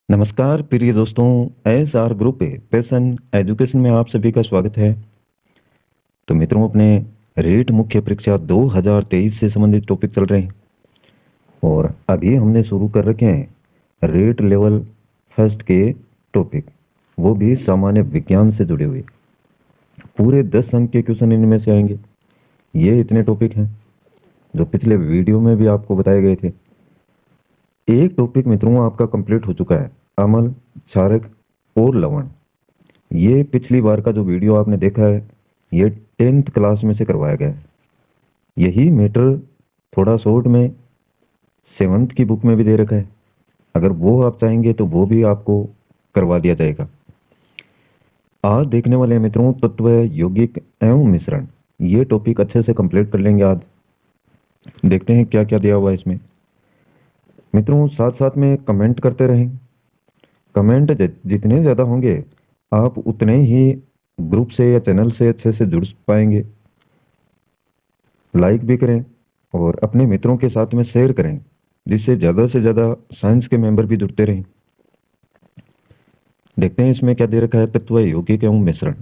नमस्कार प्रिय दोस्तों। S R group passion education में आप सभी का स्वागत है। तो मित्रों, अपने रेट मुख्य परीक्षा 2023 से संबंधित टॉपिक चल रहे हैं और अभी हमने शुरू कर रखे हैं रेट लेवल फर्स्ट के टॉपिक, वो भी सामान्य विज्ञान से जुड़े हुए। पूरे 10 अंक के क्वेश्चन इनमें से आएंगे। ये इतने टॉपिक हैं जो पिछले वीडियो में भी आपको बताए गए थे। एक टॉपिक मित्रों आपका कंप्लीट हो चुका है, अम्ल, क्षारक और लवण। ये पिछली बार का जो वीडियो आपने देखा है, ये 10th क्लास में से करवाया गया है। यही मैटर थोड़ा शॉर्ट में 7th की बुक में भी दे रखा है। अगर वो आप चाहेंगे तो वो भी आपको करवा दिया जाएगा। आज देखने वाले हैं मित्रों तत्व, यौगिक एवं मिश्रण। ये टॉपिक अच्छे से कंप्लीट कर लेंगे आज। देखते हैं क्या क्या दिया हुआ है इसमें। मित्रों साथ साथ में कमेंट करते रहें। कमेंट जितने ज़्यादा होंगे आप उतने ही ग्रुप से या चैनल से अच्छे से जुड़ पाएंगे। लाइक भी करें और अपने मित्रों के साथ में शेयर करें, जिससे ज़्यादा से ज़्यादा साइंस के मेंबर भी जुड़ते रहें। देखते हैं इसमें क्या दे रखा है। तत्व, यौगिक एवं मिश्रण।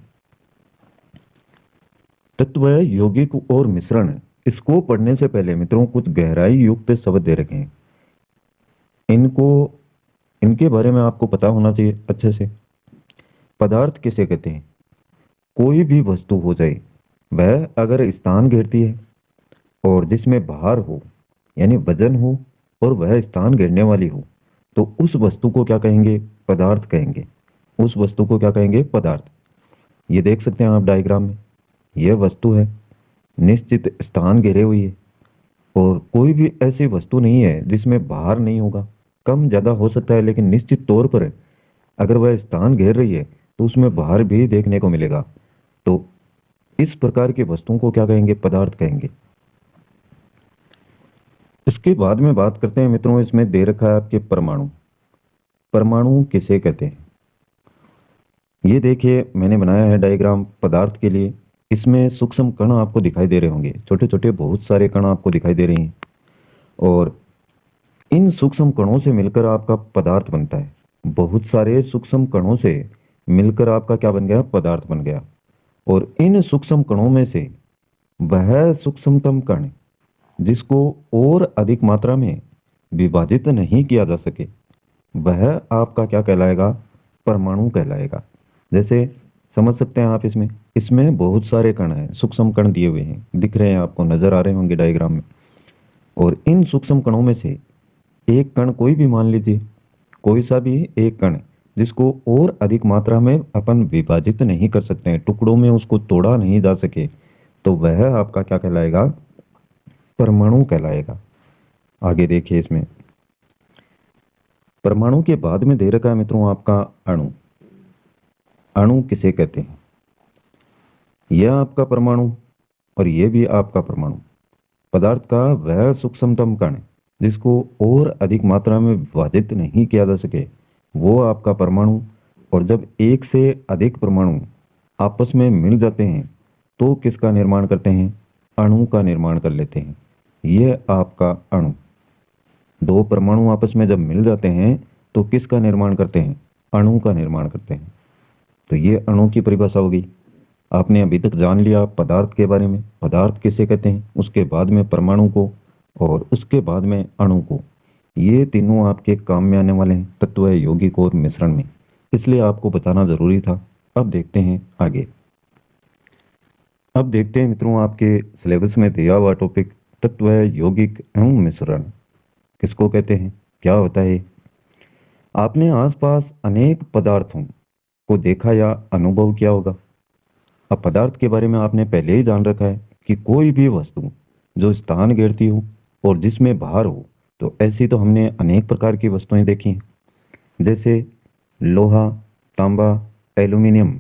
तत्व, यौगिक और मिश्रण, इसको पढ़ने से पहले मित्रों कुछ गहराई युक्त शब्द दे रखे हैं। इनको इनके बारे में आपको पता होना चाहिए अच्छे से। पदार्थ किसे कहते हैं? कोई भी वस्तु हो जाए, वह अगर स्थान घेरती है और जिसमें भार हो यानी वजन हो और वह स्थान घेरने वाली हो, तो उस वस्तु को क्या कहेंगे? पदार्थ कहेंगे। उस वस्तु को क्या कहेंगे? पदार्थ। ये देख सकते हैं आप डायग्राम में, यह वस्तु है, निश्चित स्थान घेरे हुई है और कोई भी ऐसी वस्तु नहीं है जिसमें भार नहीं होगा। कम ज़्यादा हो सकता है, लेकिन निश्चित तौर पर अगर वह स्थान घेर रही है तो उसमें भार भी देखने को मिलेगा। तो इस प्रकार की वस्तुओं को क्या कहेंगे? पदार्थ कहेंगे। इसके बाद में बात करते हैं मित्रों, इसमें दे रखा है आपके परमाणु। परमाणु किसे कहते हैं? ये देखिए मैंने बनाया है डायग्राम पदार्थ के लिए। इसमें सूक्ष्म कण आपको दिखाई दे रहे होंगे, छोटे छोटे बहुत सारे कण आपको दिखाई दे रहे हैं और इन सूक्ष्म कणों से मिलकर आपका पदार्थ बनता है। बहुत सारे सूक्ष्म कणों से मिलकर आपका क्या बन गया? पदार्थ बन गया। और इन सूक्ष्म कणों में से वह सूक्ष्मतम कण जिसको और अधिक मात्रा में विभाजित नहीं किया जा सके, वह आपका क्या कहलाएगा? परमाणु कहलाएगा। जैसे समझ सकते हैं आप, इसमें इसमें बहुत सारे कण हैं, सूक्ष्म कण दिए हुए हैं, दिख रहे हैं आपको, नजर आ रहे होंगे डायग्राम में। और इन सूक्ष्म कणों में से एक कण, कोई भी मान लीजिए, कोई सा भी एक कण जिसको और अधिक मात्रा में अपन विभाजित नहीं कर सकते हैं, टुकड़ों में उसको तोड़ा नहीं जा सके, तो वह आपका क्या कहलाएगा? परमाणु कहलाएगा। आगे देखिए इसमें परमाणु के बाद में दे रखा है मित्रों आपका अणु। अणु किसे कहते हैं? यह आपका परमाणु और यह भी आपका परमाणु। पदार्थ का वह सूक्ष्मतम कण जिसको और अधिक मात्रा में विभाजित नहीं किया जा सके, वो आपका परमाणु। और जब एक से अधिक परमाणु आपस में मिल जाते हैं तो किसका निर्माण करते हैं? अणु का निर्माण कर लेते हैं। यह आपका अणु। दो परमाणु आपस में जब मिल जाते हैं तो किसका निर्माण करते हैं? अणु का निर्माण करते हैं। तो ये अणु की परिभाषा होगी। आपने अभी तक जान लिया पदार्थ के बारे में, पदार्थ किसे कहते हैं, उसके बाद में परमाणु को और उसके बाद में अणु को। ये तीनों आपके काम में आने वाले हैं तत्व, यौगिक और मिश्रण में, इसलिए आपको बताना जरूरी था। अब देखते हैं आगे। अब देखते हैं मित्रों आपके सिलेबस में दिया हुआ टॉपिक तत्व, यौगिक एवं मिश्रण किसको कहते हैं, क्या होता है। आपने आसपास अनेक पदार्थों को देखा या अनुभव किया होगा। अब पदार्थ के बारे में आपने पहले ही जान रखा है कि कोई भी वस्तु जो स्थान घेरती हो और जिसमें भार हो, तो ऐसी तो हमने अनेक प्रकार की वस्तुएं देखी हैं, जैसे लोहा, तांबा, एल्यूमिनियम,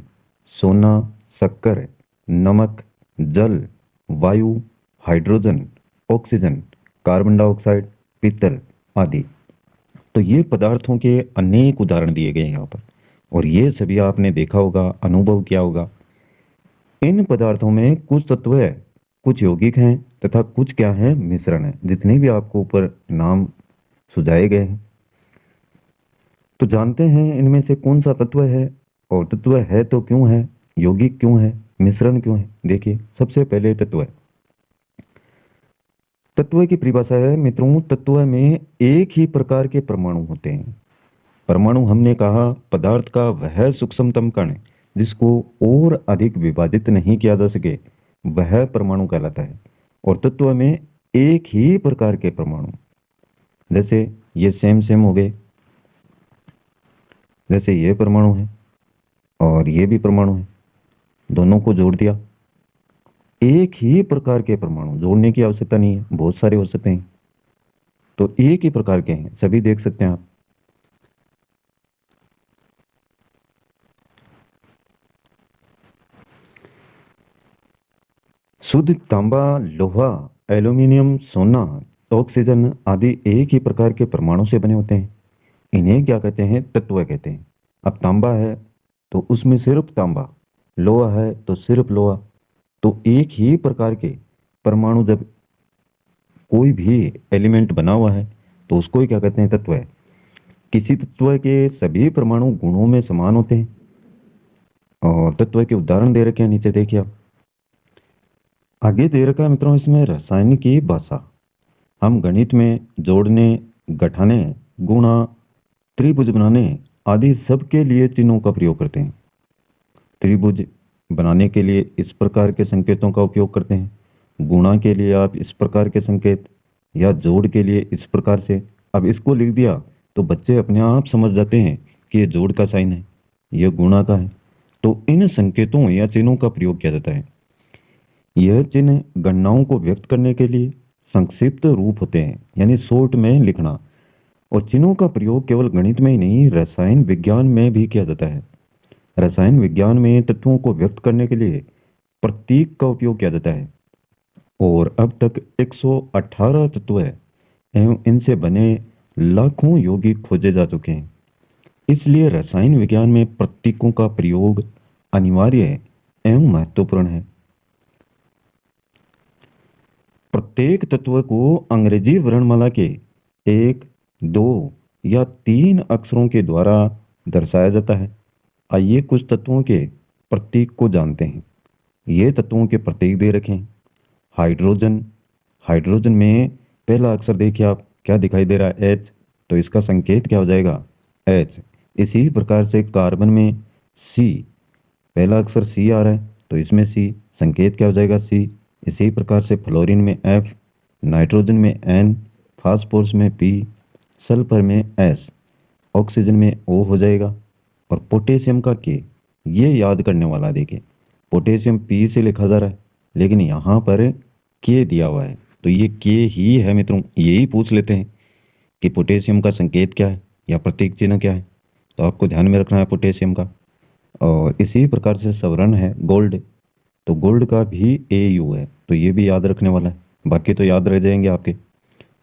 सोना, शक्कर, नमक, जल, वायु, हाइड्रोजन, ऑक्सीजन, कार्बन डाइऑक्साइड, पीतल आदि। तो ये पदार्थों के अनेक उदाहरण दिए गए हैं यहाँ पर और ये सभी आपने देखा होगा, अनुभव किया होगा। इन पदार्थों में कुछ तत्व है, कुछ यौगिक हैं तथा कुछ क्या है? मिश्रण है। जितने भी आपको ऊपर नाम सुझाए गए हैं, तो जानते हैं इनमें से कौन सा तत्व है, और तत्व है तो क्यों है, यौगिक क्यों है, मिश्रण क्यों है। देखिए सबसे पहले तत्व है। तत्व की परिभाषा है मित्रों, तत्व में एक ही प्रकार के परमाणु होते हैं। परमाणु हमने कहा पदार्थ का वह सूक्ष्मतम कण जिसको और अधिक विभाजित नहीं किया जा सके, वह परमाणु कहलाता है। और तत्व में एक ही प्रकार के परमाणु, जैसे ये सेम सेम हो गए, जैसे ये परमाणु है और ये भी परमाणु है, दोनों को जोड़ दिया। एक ही प्रकार के परमाणु, जोड़ने की आवश्यकता नहीं है, बहुत सारे हो सकते हैं। तो एक ही प्रकार के हैं, सभी देख सकते हैं आप। शुद्ध तांबा, लोहा, एल्यूमिनियम, सोना, ऑक्सीजन आदि एक ही प्रकार के परमाणु से बने होते हैं। इन्हें क्या कहते हैं, तत्व कहते हैं। अब तांबा है तो उसमें सिर्फ तांबा, लोहा है तो सिर्फ लोहा। तो एक ही प्रकार के परमाणु जब कोई भी एलिमेंट बना हुआ है तो उसको ही क्या कहते हैं, तत्व है। किसी तत्व के सभी परमाणु गुणों में समान होते हैं। और तत्व के उदाहरण दे रखे हैं, नीचे देखिए आप। आगे दे रखा है मित्रों इसमें रसायन की भाषा। हम गणित में जोड़ने, घटाने, गुणा, त्रिभुज बनाने आदि सब के लिए चिन्हों का प्रयोग करते हैं। त्रिभुज बनाने के लिए इस प्रकार के संकेतों का उपयोग करते हैं, गुणा के लिए आप इस प्रकार के संकेत, या जोड़ के लिए इस प्रकार से। अब इसको लिख दिया तो बच्चे अपने आप समझ जाते हैं कि ये जोड़ का साइन है, ये गुणा का है। तो इन संकेतों या चिन्हों का प्रयोग किया जाता है। यह चिन्ह गणनाओं को व्यक्त करने के लिए संक्षिप्त रूप होते हैं, यानी शॉर्ट में लिखना। और चिन्हों का प्रयोग केवल गणित में ही नहीं, रसायन विज्ञान में भी किया जाता है। रसायन विज्ञान में तत्वों को व्यक्त करने के लिए प्रतीक का उपयोग किया जाता है। और अब तक 118 तत्व एवं इनसे बने लाखों यौगिक खोजे जा चुके हैं। इसलिए रसायन विज्ञान में प्रतीकों का प्रयोग अनिवार्य एवं महत्वपूर्ण है। प्रत्येक तत्व को अंग्रेजी वर्णमाला के 1, 2 या 3 अक्षरों के द्वारा दर्शाया जाता है। आइए कुछ तत्वों के प्रतीक को जानते हैं। ये तत्वों के प्रतीक दे रखे हैं। हाइड्रोजन, हाइड्रोजन में पहला अक्षर देखिए आप, क्या दिखाई दे रहा है, H। तो इसका संकेत क्या हो जाएगा, H। इसी प्रकार से कार्बन में C, पहला अक्षर C आ रहा है तो इसमें C, संकेत क्या हो जाएगा, C। इसी प्रकार से फ्लोरीन में F, नाइट्रोजन में N, फास्फोरस में P, सल्फर में S, ऑक्सीजन में O हो जाएगा। और पोटेशियम का K। ये याद करने वाला, देखिए पोटेशियम P से लिखा जा रहा है लेकिन यहाँ पर K दिया हुआ है, तो ये K ही है मित्रों। यही पूछ लेते हैं कि पोटेशियम का संकेत क्या है या प्रतीक चिन्ह क्या है, तो आपको ध्यान में रखना है पोटेशियम का। और इसी प्रकार से सवर्ण है गोल्ड, तो गोल्ड का भी AU है, तो ये भी याद रखने वाला है। बाकी तो याद रह जाएंगे आपके।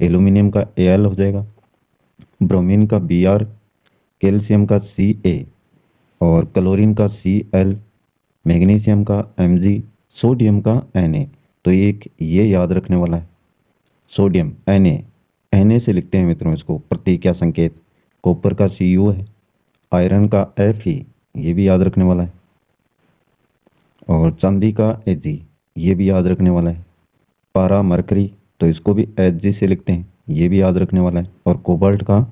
एल्यूमिनियम का AL हो जाएगा, ब्रोमीन का BR, कैल्शियम का CA, और क्लोरीन का CL, मैग्नीशियम का Mg, सोडियम का Na। तो एक ये याद रखने वाला है, सोडियम Na से लिखते हैं मित्रों इसको, प्रतीक या संकेत। कॉपर का Cu है, आयरन का Fe, ये भी याद रखने वाला है। और चांदी का Ag, ये भी याद रखने वाला है। पारा मरकरी, तो इसको भी Hg से लिखते हैं, ये भी याद रखने वाला है। और कोबाल्ट का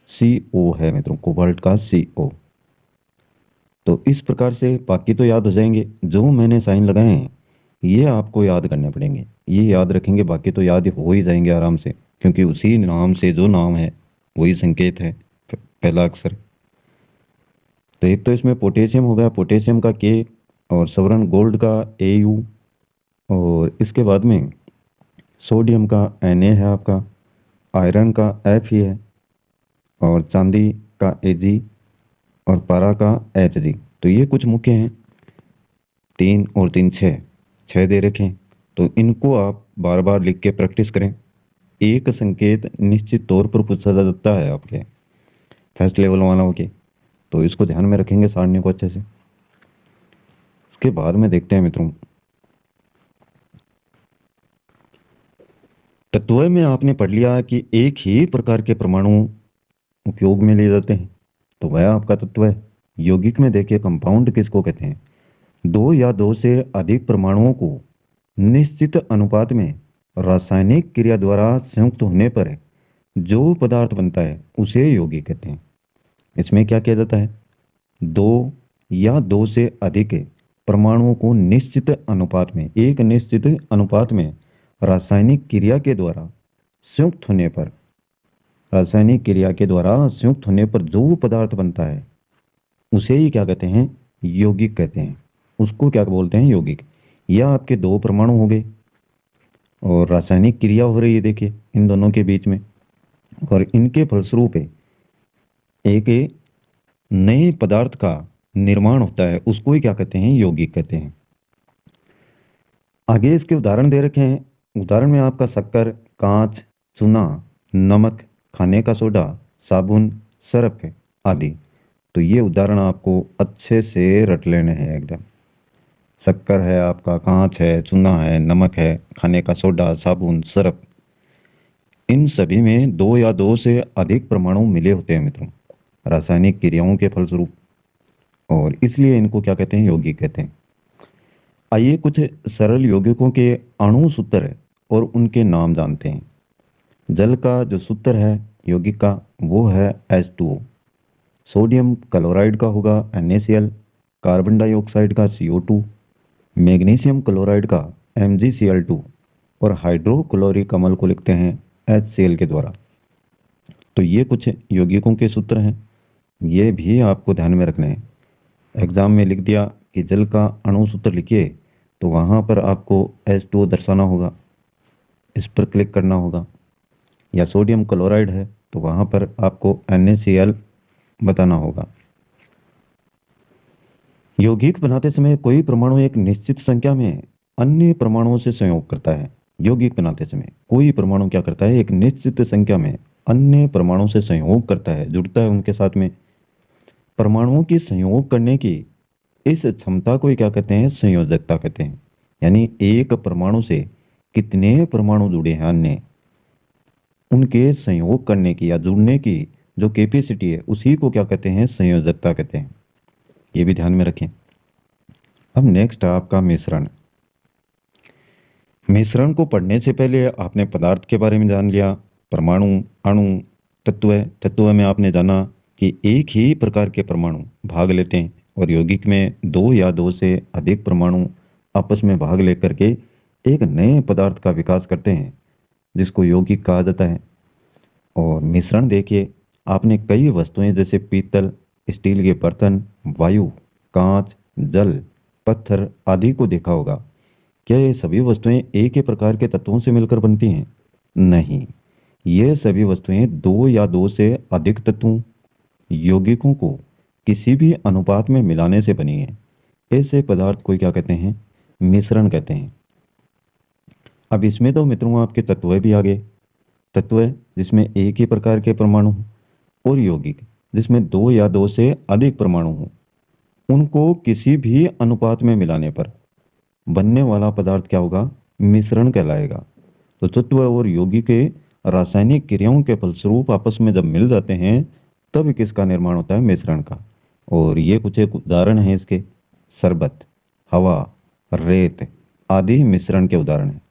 CO है मित्रों, कोबाल्ट का CO। तो इस प्रकार से बाकी तो याद हो जाएंगे, जो मैंने साइन लगाए हैं ये आपको याद करने पड़ेंगे। ये याद रखेंगे, बाकी तो याद हो ही जाएंगे आराम से, क्योंकि उसी नाम से जो नाम है वही संकेत है, पहला अक्षर। तो एक तो इसमें पोटेशियम हो गया, पोटेशियम का K, और सवर्ण गोल्ड का AU, और इसके बाद में सोडियम का Na है आपका, आयरन का Fe है, और चांदी का Ag, और पारा का Hg। तो ये कुछ मुख्य हैं, 3 और 3 छः दे रखे हैं। तो इनको आप बार बार लिख के प्रैक्टिस करें। एक संकेत निश्चित तौर पर पूछा जा सकता है आपके फर्स्ट लेवल वालों के, तो इसको ध्यान में रखेंगे सारणी को अच्छे से। इसके बाद में देखते हैं मित्रों, तत्व में आपने पढ़ लिया कि एक ही प्रकार के परमाणु उपयोग में लिए जाते हैं तो वह आपका तत्व है। यौगिक में देखिए कंपाउंड किसको कहते हैं? दो या दो से अधिक परमाणुओं को निश्चित अनुपात में रासायनिक क्रिया द्वारा संयुक्त होने पर जो पदार्थ बनता है उसे यौगिक कहते हैं। इसमें क्या किया जाता है? दो या दो से अधिक परमाणुओं को निश्चित अनुपात में, एक निश्चित अनुपात में रासायनिक क्रिया के द्वारा संयुक्त होने पर, रासायनिक क्रिया के द्वारा संयुक्त होने पर जो पदार्थ बनता है उसे ही क्या कहते हैं? यौगिक कहते हैं। उसको क्या बोलते हैं? यौगिक। यह आपके दो परमाणु हो गए और रासायनिक क्रिया हो रही है देखिए इन दोनों के बीच में, और इनके फलस्वरूप एक नए पदार्थ का निर्माण होता है, उसको ही क्या कहते हैं? यौगिक कहते हैं। आगे इसके उदाहरण दे रखे हैं। उदाहरण में आपका शक्कर, कांच, चूना, नमक, खाने का सोडा, साबुन, सर्फ आदि। तो ये उदाहरण आपको अच्छे से रट लेने हैं एकदम। शक्कर है आपका, कांच है, चूना है, नमक है, खाने का सोडा, साबुन, सर्फ, इन सभी में दो या दो से अधिक परमाणु मिले होते हैं मित्रों रासायनिक क्रियाओं के फलस्वरूप, और इसलिए इनको क्या कहते हैं? यौगिक कहते हैं। आइए कुछ सरल यौगिकों के अणु सूत्र और उनके नाम जानते हैं। जल का जो सूत्र है यौगिक का वो है H2O। सोडियम क्लोराइड का होगा NaCl, कार्बन डाइऑक्साइड का CO2, मैग्नीशियम क्लोराइड का MgCl2, और हाइड्रोक्लोरिक अम्ल को लिखते हैं HCl के द्वारा। तो ये कुछ यौगिकों के सूत्र हैं, ये भी आपको ध्यान में रखने हैं। एग्जाम में लिख दिया कि जल का अणु सूत्र लिखिए, तो वहाँ पर आपको H2O दर्शाना होगा, इस पर क्लिक करना होगा। या सोडियम क्लोराइड है तो वहाँ पर आपको NaCl बताना होगा। यौगिक बनाते समय कोई परमाणु एक निश्चित संख्या में अन्य परमाणुओं से संयोग करता है। यौगिक बनाते समय कोई परमाणु क्या करता है? एक निश्चित संख्या में अन्य परमाणुओं से संयोग करता है, जुड़ता है उनके साथ में। परमाणुओं की संयोग करने की इस क्षमता को क्या कहते हैं? संयोजकता कहते हैं। यानी एक परमाणु से कितने परमाणु जुड़े हैं अन्य, उनके संयोग करने की या जुड़ने की जो कैपेसिटी है उसी को क्या कहते हैं? संयोजकता कहते हैं। ये भी ध्यान में रखें। अब नेक्स्ट है आपका मिश्रण। मिश्रण को पढ़ने से पहले आपने पदार्थ के बारे में जान लिया, परमाणु, अणु, तत्व। तत्व में आपने जाना कि एक ही प्रकार के परमाणु भाग लेते हैं, और यौगिक में दो या दो से अधिक परमाणु आपस में भाग लेकर के एक नए पदार्थ का विकास करते हैं जिसको यौगिक कहा जाता है। और मिश्रण देखिए, आपने कई वस्तुएं जैसे पीतल, स्टील के बर्तन, वायु, कांच, जल, पत्थर आदि को देखा होगा। क्या ये सभी वस्तुएं एक ही प्रकार के तत्वों से मिलकर बनती हैं? नहीं, ये सभी वस्तुएं दो या दो से अधिक तत्वों, यौगिकों को किसी भी अनुपात में मिलाने से बनी है। ऐसे पदार्थ को क्या कहते हैं? मिश्रण कहते हैं। अब इसमें तो मित्रों आपके तत्व भी आ गए। तत्व जिसमें एक ही प्रकार के परमाणु हों, और यौगिक जिसमें दो या दो से अधिक परमाणु हों। उनको किसी भी अनुपात में मिलाने पर बनने वाला पदार्थ क्या होगा? मिश्रण कहलाएगा। तो तत्व और यौगिक के रासायनिक क्रियाओं के फलस्वरूप आपस में जब मिल जाते हैं तब किसका निर्माण होता है? मिश्रण का। और ये कुछ एक उदाहरण हैं इसके। शरबत, हवा, रेत आदि मिश्रण के उदाहरण हैं।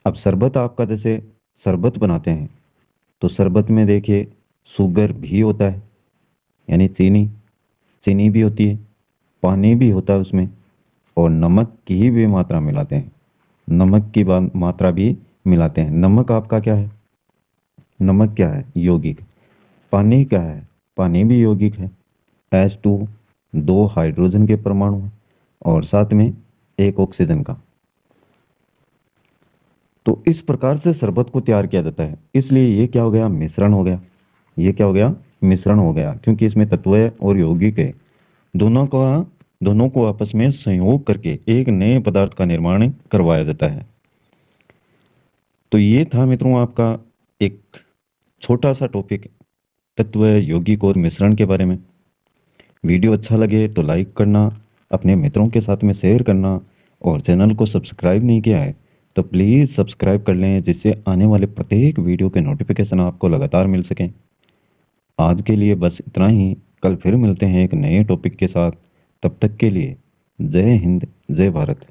अब शरबत आपका जैसे शरबत बनाते हैं तो शरबत में देखिए शुगर भी होता है, यानी चीनी, चीनी भी होती है, पानी भी होता है उसमें, और नमक की भी मात्रा मिलाते हैं। नमक की मात्रा भी मिलाते हैं। नमक आपका क्या है? नमक क्या है? यौगिक। पानी क्या है? पानी भी यौगिक है। H2, दो हाइड्रोजन के परमाणु हैं और साथ में एक ऑक्सीजन का। तो इस प्रकार से शरबत को तैयार किया जाता है। इसलिए ये क्या हो गया? मिश्रण हो गया। ये क्या हो गया? मिश्रण हो गया, क्योंकि इसमें तत्व और यौगिक है, दोनों को आपस में संयोग करके एक नए पदार्थ का निर्माण करवाया जाता है। तो ये था मित्रों आपका एक छोटा सा टॉपिक तत्व, यौगिक और मिश्रण के बारे में। वीडियो अच्छा लगे तो लाइक करना, अपने मित्रों के साथ में शेयर करना, और चैनल को सब्सक्राइब नहीं किया है तो प्लीज़ सब्सक्राइब कर लें, जिससे आने वाले प्रत्येक वीडियो के नोटिफिकेशन आपको लगातार मिल सकें। आज के लिए बस इतना ही। कल फिर मिलते हैं एक नए टॉपिक के साथ। तब तक के लिए जय हिंद, जय भारत।